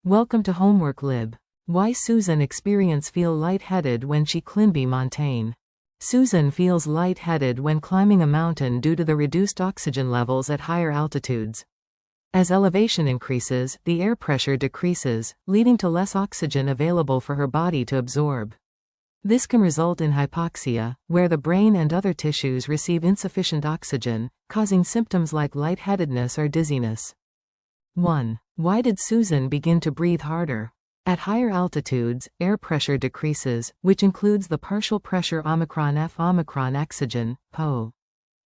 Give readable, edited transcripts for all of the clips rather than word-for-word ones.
Welcome to Homework Lib. Why Susan experience feel lightheaded when she climb montain. Susan feels lightheaded when climbing a mountain due to the reduced oxygen levels at higher altitudes. As elevation increases, the air pressure decreases, leading to less oxygen available for her body to absorb. This can result in hypoxia, where the brain and other tissues receive insufficient oxygen, causing symptoms like lightheadedness or dizziness. 1. Why did Susan begin to breathe harder? At higher altitudes, air pressure decreases, which includes the partial pressure Omicron F Omicron oxygen, PO.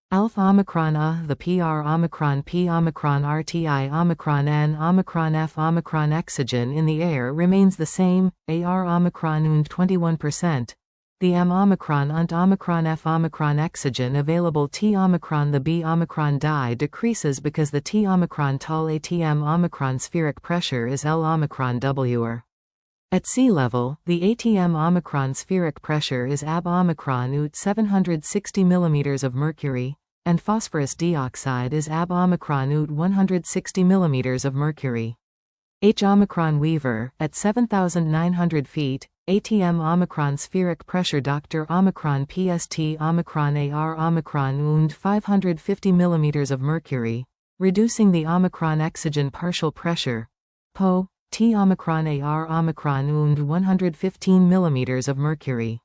Alpha Omicron A, the PR Omicron P Omicron RTI Omicron N Omicron F Omicron oxygen in the air remains the same, AR Omicron und 21%. The M Omicron und Omicron F Omicron oxygen available T Omicron the B Omicron die decreases because the T Omicron tall ATM Omicron spheric pressure is L Omicron WR. At sea level, the ATM Omicron spheric pressure is AB Omicron ut 760 mm of mercury, and phosphorus dioxide is AB Omicron ut 160 mm of mercury. H Omicron Weaver, at 7,900 feet, ATM Omicron spheric pressure Dr. Omicron PST Omicron AR Omicron und 550 mm of mercury, reducing the Omicron oxygen partial pressure, PO, T Omicron AR Omicron und 115 mm of mercury.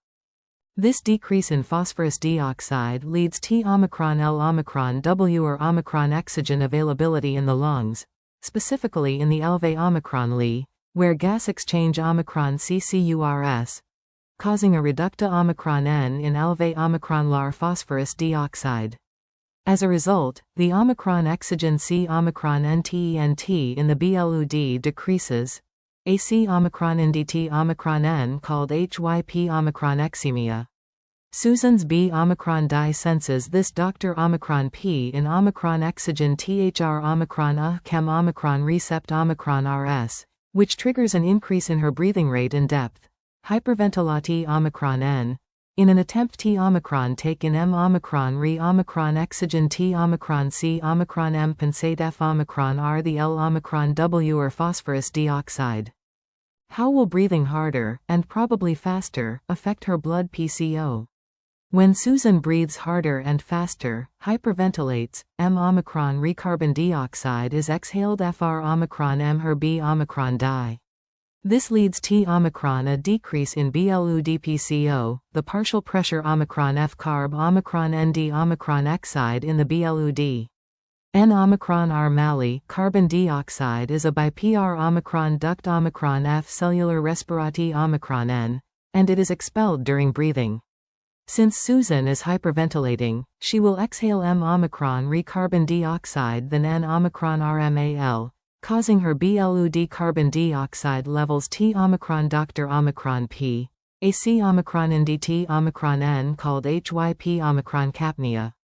This decrease in phosphorus dioxide leads T Omicron L Omicron W or Omicron oxygen availability in the lungs, specifically in the LV Omicron Li, where gas exchange Omicron CCURS, causing a reducta Omicron N in LV Omicron LAR phosphorus dioxide. As a result, the Omicron oxygen C Omicron NTENT in the BLUD decreases, AC Omicron NDT Omicron N called HYP Omicron exemia. Susan's B Omicron die senses this Dr. Omicron P in Omicron oxygen THR Omicron A chem Omicron recept Omicron RS, which triggers an increase in her breathing rate and depth. Hyperventilati Omicron N. In an attempt T Omicron take in M Omicron re Omicron oxygen T Omicron C Omicron M pensate F Omicron R the L Omicron W or phosphorus dioxide. How will breathing harder, and probably faster, affect her blood PCO? When Susan breathes harder and faster, hyperventilates, M Omicron re carbon dioxide is exhaled FR Omicron M her B Omicron die. This leads T Omicron a decrease in BLUD-PCO, the partial pressure Omicron F carb Omicron ND Omicron oxide in the BLUD. N Omicron R Mali carbon dioxide is a by PR Omicron duct Omicron F cellular respirati Omicron N, and it is expelled during breathing. Since Susan is hyperventilating, she will exhale M Omicron re carbon dioxide than N Omicron RMAL, causing her BLUD carbon dioxide levels T Omicron Dr. Omicron P, AC Omicron NDT Omicron N called HYP Omicron capnia.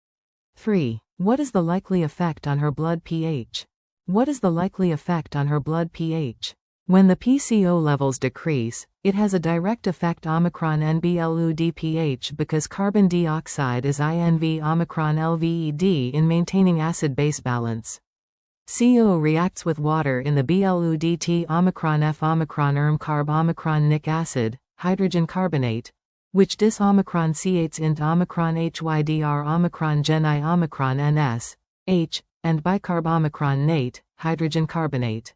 3. What is the likely effect on her blood pH? What is the likely effect on her blood pH? When the PCO levels decrease, it has a direct effect Omicron NBLUD pH because carbon dioxide is INV Omicron LVED in maintaining acid-base balance. CO reacts with water in the BLUDT Omicron F Omicron carb Omicron Nic acid, hydrogen carbonate, which dis Omicron C8 int Omicron HYDR Omicron Gen I Omicron NS, H, and bicarb Omicron Nate, hydrogen carbonate.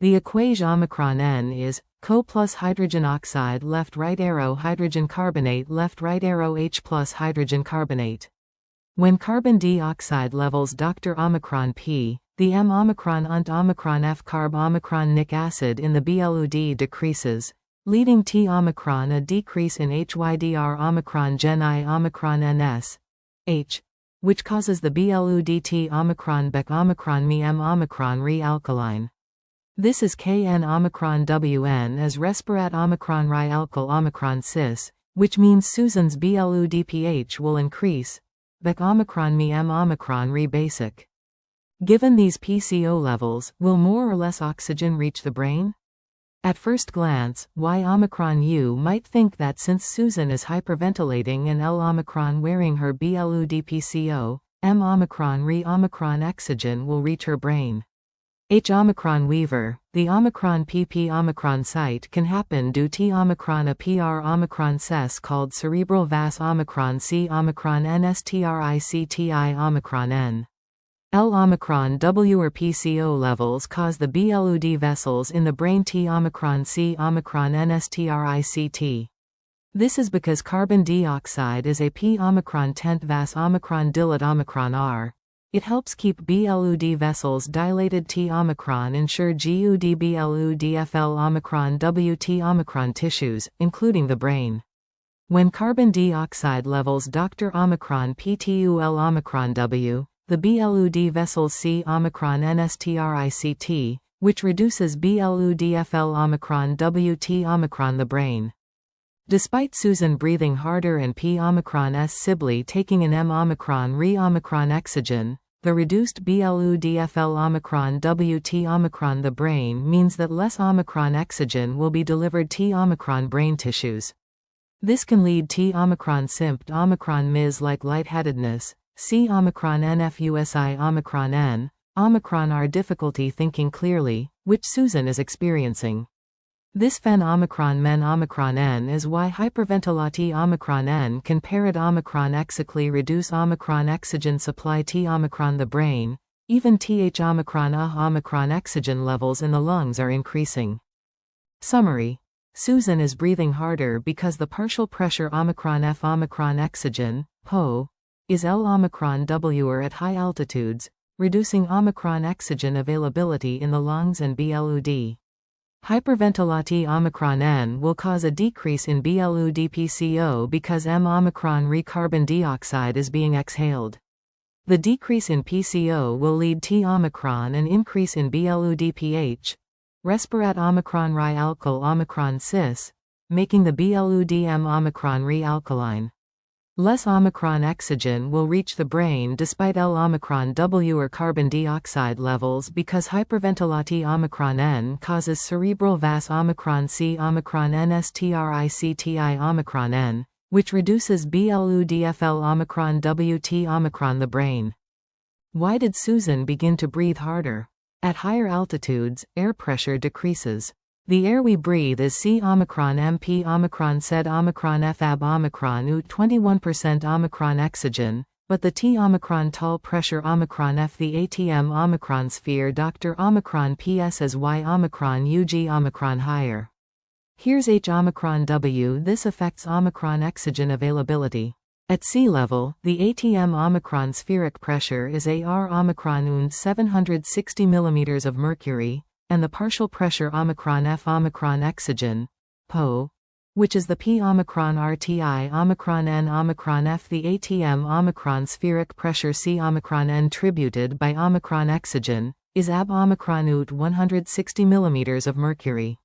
The equation Omicron N is CO plus hydrogen oxide left right arrow hydrogen carbonate left right arrow H plus hydrogen carbonate. When carbon dioxide levels Dr. Omicron P, the M Omicron und Omicron F carb Omicron Nic acid in the BLUD decreases, leading T Omicron a decrease in HYDR Omicron Gen I Omicron NS, H, which causes the BLUDT Omicron Bec Omicron Me M Omicron re alkaline. This is Kn Omicron Wn as respirat Omicron Ri alkyl Omicron cis, which means Susan's BLUD pH will increase, Bec Omicron Me M Omicron re basic. Given these PCO levels, will more or less oxygen reach the brain? At first glance, Y Omicron U might think that since Susan is hyperventilating and L Omicron wearing her BLUD PCO, M Omicron re Omicron oxygen will reach her brain. H Omicron Weaver, the Omicron PP Omicron site can happen due to Omicron a PR Omicron ses called cerebral vas Omicron C Omicron NSTRICTI Omicron N. L Omicron W or PCO levels cause the BLUD vessels in the brain T Omicron C Omicron NSTRICT. This is because carbon dioxide is a P Omicron tent vas Omicron dilate Omicron R. It helps keep BLUD vessels dilated T Omicron ensure GUD BLUDFL Omicron WT Omicron tissues, including the brain. When carbon dioxide levels Dr. Omicron PTUL Omicron W, the BLUD vessels C Omicron NSTRICT, which reduces BLUDFL Omicron WT Omicron the brain. Despite Susan breathing harder and P Omicron S Sibley taking an M Omicron Re Omicron exogen, the reduced BLUDFL Omicron WT Omicron the brain means that less Omicron exogen will be delivered to Omicron brain tissues. This can lead to Omicron sympt Omicron Ms like lightheadedness, C Omicron NFUSI Omicron N, Omicron R difficulty thinking clearly, which Susan is experiencing. This phen Omicron men Omicron N is why hyperventilati Omicron N can parrot Omicron exically reduce Omicron exogen supply T Omicron the brain, even Th Omicron Omicron exogen levels in the lungs are increasing. Summary. Susan is breathing harder because the partial pressure Omicron F Omicron exogen, PO, is L Omicron W or at high altitudes, reducing Omicron exogen availability in the lungs and BLUD. Hyperventilati Omicron N will cause a decrease in BLUD-PCO because M Omicron Re carbon dioxide is being exhaled. The decrease in PCO will lead to Omicron an increase in BLUD-PH, respirat Omicron Ri alkyl Omicron cis, making the BLUD-M Omicron Re alkaline. Less Omicron exogen will reach the brain despite L Omicron W or carbon dioxide levels because hyperventilati Omicron N causes cerebral vas Omicron C Omicron NSTRICTI Omicron N, which reduces BLUDFL Omicron WT Omicron the brain. Why did Susan begin to breathe harder? At higher altitudes, air pressure decreases. The air we breathe is C Omicron MP Omicron SED Omicron FAB Omicron U 21% Omicron exogen, but the T Omicron tall pressure Omicron F the ATM Omicron sphere Dr. Omicron PS as Y Omicron UG Omicron higher. Here's H Omicron W. This affects Omicron exogen availability. At sea level, the ATM Omicron spheric pressure is AR Omicron und 760 mm of mercury, and the partial pressure Omicron F Omicron exogen, PO, which is the P Omicron RTI Omicron N Omicron F the ATM Omicron spheric pressure C Omicron N tributed by Omicron exogen, is AB Omicron ut 160 mm of mercury.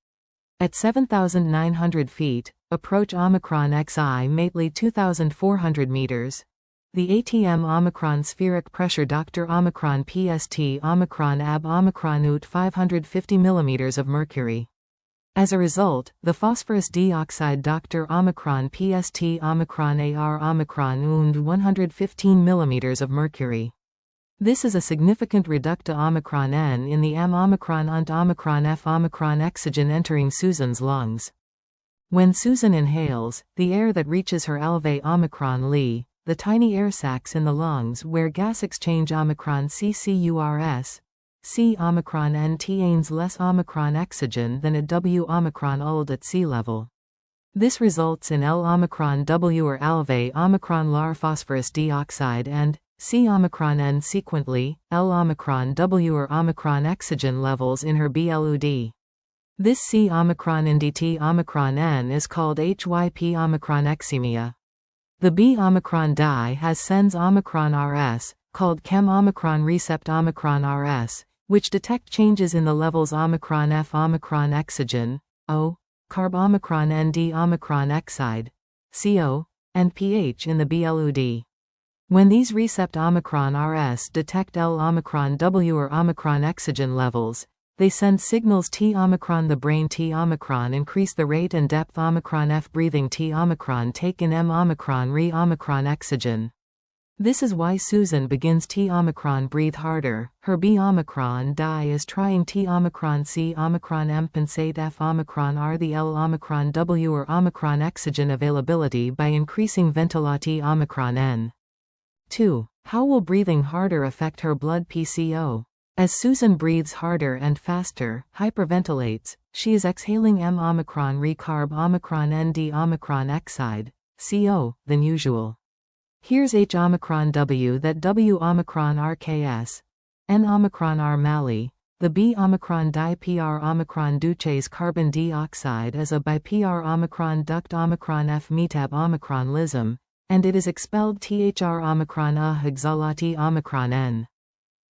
At 7,900 feet, approach Omicron XI mately 2,400 meters. The ATM Omicron spheric pressure Dr. Omicron PST Omicron AB Omicron ut 550 mm of mercury. As a result, the phosphorus dioxide Dr. Omicron PST Omicron AR Omicron und 115 mm of mercury. This is a significant reducta Omicron N in the M Omicron und Omicron F Omicron exogen entering Susan's lungs. When Susan inhales, the air that reaches her alveoli Omicron Li, the tiny air sacs in the lungs where gas exchange Omicron CCURS, C Omicron N tains less Omicron exogen than at W Omicron ULD at sea level. This results in L Omicron W or alveoli Omicron LAR phosphorus dioxide and C Omicron N sequently, L Omicron W or Omicron exogen levels in her BLUD. This C Omicron NDT Omicron N is called HYP Omicron exemia. The B Omicron di has sends Omicron RS, called Chem Omicron recept Omicron RS, which detect changes in the levels Omicron F Omicron exogen, O, carb Omicron ND Omicron exide, CO, and pH in the BLUD. When these recept Omicron RS detect L Omicron W or Omicron exogen levels, they send signals T Omicron the brain T Omicron increase the rate and depth Omicron F breathing T Omicron take in M Omicron Re Omicron exogen. This is why Susan begins T Omicron breathe harder. Her B Omicron die is trying T Omicron C Omicron compensate F Omicron R the L Omicron W or Omicron oxygen availability by increasing ventilati Omicron N. 2. How will breathing harder affect her blood PCO? As Susan breathes harder and faster, hyperventilates, she is exhaling M Omicron recarb Omicron ND Omicron oxide, CO, than usual. Here's H Omicron W that W Omicron RKS, N Omicron R Mali, the B Omicron di PR Omicron Duches carbon dioxide as a by PR Omicron duct Omicron F metab Omicron lism, and it is expelled THR Omicron A hexalati Omicron N.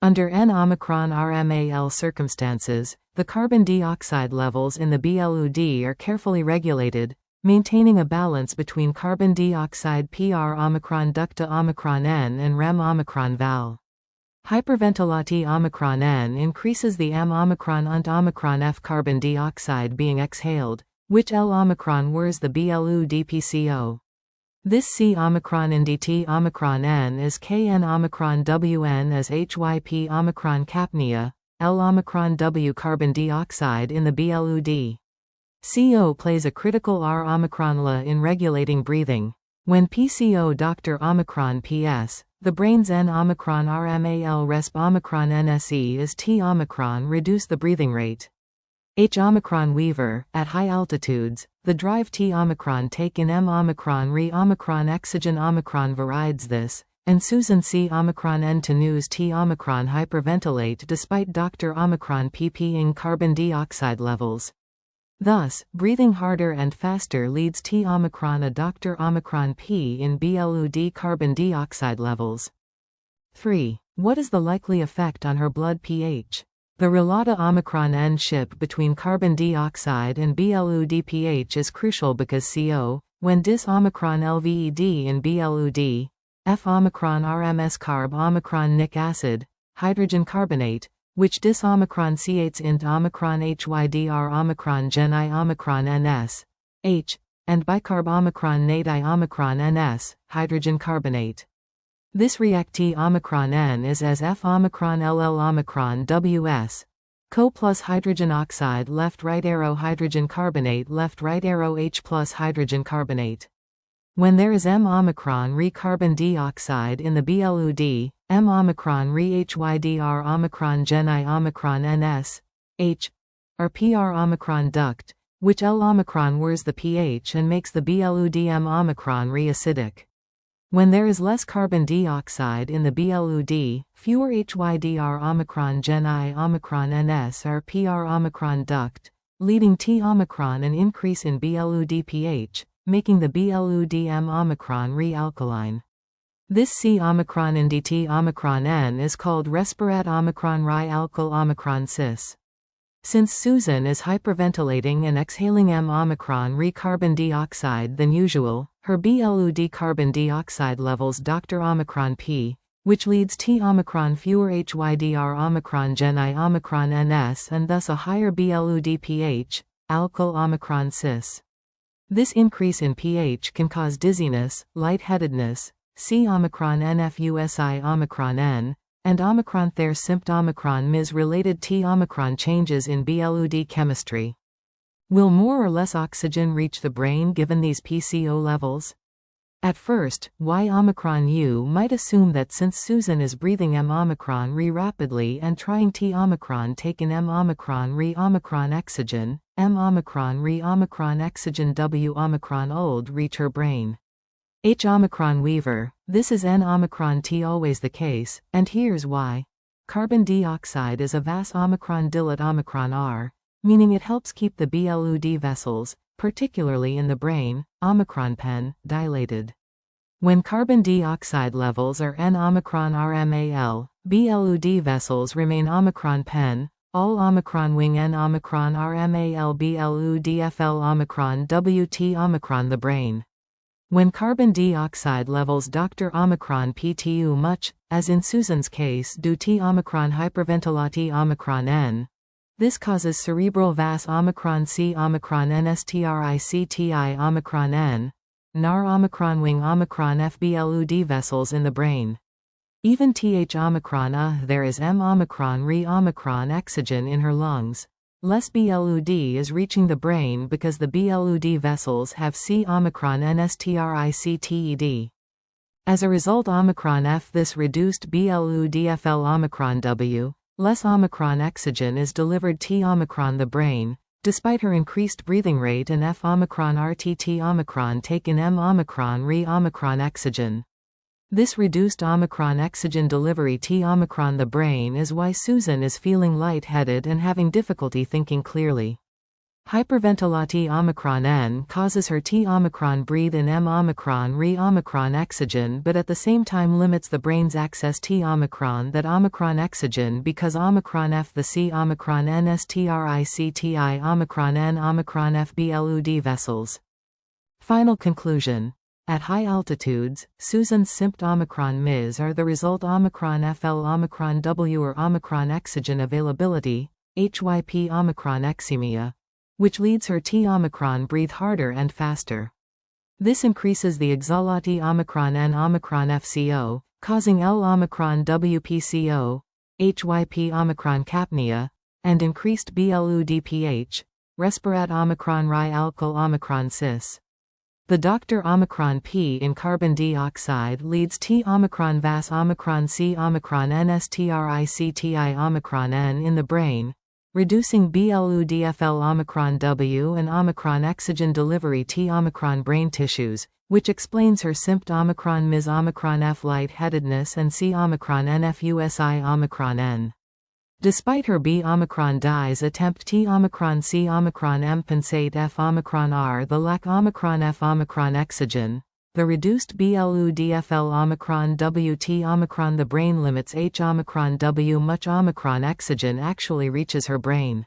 Under N Omicron RMAL circumstances, the carbon dioxide levels in the BLUD are carefully regulated, maintaining a balance between carbon dioxide PR Omicron ducta Omicron N and REM Omicron val. Hyperventilati Omicron N increases the M Omicron unt Omicron F carbon dioxide being exhaled, which L Omicron wers the BLUD PCO. This C Omicron NDT Omicron N is KN Omicron WN as HYP Omicron capnia, L Omicron W carbon dioxide in the BLUD. CO plays a critical R Omicron La in regulating breathing. When PCO Dr. Omicron PS, the brain's N Omicron RMAL resp Omicron NSE is T Omicron reduce the breathing rate. H Omicron Weaver, at high altitudes, the drive T Omicron take in M Omicron re Omicron oxygen Omicron varides this, and Susan C Omicron N to news T Omicron hyperventilate despite Dr. Omicron PP ing carbon dioxide levels. Thus, breathing harder and faster leads T Omicron a Dr. Omicron P in BLUD carbon dioxide levels. 3. What is the likely effect on her blood pH? The relata Omicron N ship between carbon dioxide and BLUD pH is crucial because CO, when dis Omicron LVED in BLUD, F Omicron RMS carb Omicron nic acid, hydrogen carbonate, which dis Omicron C8 int Omicron HYDR Omicron Gen I Omicron NS, H, and bicarb Omicron nate I Omicron NS, hydrogen carbonate. This react T Omicron N is as F Omicron LL Omicron WS, CO plus hydrogen oxide left right arrow hydrogen carbonate left right arrow H plus hydrogen carbonate. When there is M Omicron re carbon dioxide in the BLUD, M Omicron re HYDR Omicron Gen I Omicron NS, H, or PR Omicron duct, which L Omicron wers the pH and makes the BLUD M Omicron re acidic. When there is less carbon dioxide in the BLUD, fewer HYDR Omicron Gen I Omicron NS or PR Omicron duct, leading T Omicron an increase in BLUD pH, making the BLUD M Omicron re-alkaline. This C Omicron NDT Omicron N is called respirat Omicron Ri-alkyl Omicron cis. Since Susan is hyperventilating and exhaling M Omicron re carbon dioxide than usual, her BLUD carbon dioxide levels Dr. Omicron P, which leads T Omicron fewer HYDR Omicron Gen I Omicron NS and thus a higher BLUD pH, alkyl Omicron cis. This increase in pH can cause dizziness, lightheadedness, C Omicron NFUSI Omicron N, and Omicron Ther Sympt Omicron Ms related T Omicron changes in BLUD chemistry. Will more or less oxygen reach the brain given these PCO levels? At first, Y Omicron U might assume that since Susan is breathing M Omicron re rapidly and trying T Omicron taken M Omicron re Omicron oxygen, M Omicron re Omicron oxygen W Omicron old reach her brain. H Omicron Weaver, this is N Omicron T always the case, and here's why. Carbon dioxide is a Vas Omicron dilate Omicron R, meaning it helps keep the BLUD vessels, particularly in the brain, Omicron pen, dilated. When carbon dioxide levels are N Omicron RMAL, BLUD vessels remain Omicron pen, all Omicron wing N Omicron RMAL BLUDFL Omicron WT Omicron the brain. When carbon dioxide levels Dr. Omicron PTU much, as in Susan's case due T Omicron hyperventilati Omicron N, this causes cerebral Vas Omicron C Omicron NSTRICTI Omicron N, NAR Omicron wing Omicron FBLUD vessels in the brain. Even Th Omicron there is M Omicron Re Omicron oxygen in her lungs. Less BLUD is reaching the brain because the BLUD vessels have C Omicron NSTRICTED. As a result Omicron F this reduced BLUDFL Omicron W, less Omicron oxygen is delivered T Omicron the brain, despite her increased breathing rate and F Omicron RTT Omicron take in M Omicron Re Omicron oxygen. This reduced Omicron oxygen delivery T Omicron the brain is why Susan is feeling lightheaded and having difficulty thinking clearly. Hyperventilati Omicron N causes her T Omicron breathe in M Omicron Re Omicron oxygen but at the same time limits the brain's access T Omicron that Omicron oxygen because Omicron F the C Omicron NSTRICTI Omicron N Omicron FBLUD vessels. Final conclusion. At high altitudes, Susan's symptom Omicron Ms are the result Omicron FL Omicron W or Omicron oxygen availability, HYP Omicron exemia, which leads her T Omicron breathe harder and faster. This increases the exhalati Omicron N Omicron FCO, causing L Omicron WPCO, HYP Omicron capnia, and increased BLUDPH, respirat Omicron Ri alkyl Omicron cis. The Dr. Omicron P in carbon dioxide leads T Omicron Vas Omicron C Omicron NSTRICTI Omicron N in the brain, reducing BLUDFL Omicron W and Omicron oxygen delivery T Omicron brain tissues, which explains her symptom Omicron Ms Omicron F lightheadedness and C Omicron NFUSI Omicron N. Despite her B Omicron dies attempt T Omicron C Omicron M pensate F Omicron R the lack Omicron F Omicron oxygen, the reduced BLUDFL Omicron W T Omicron the brain limits H Omicron W much Omicron oxygen actually reaches her brain.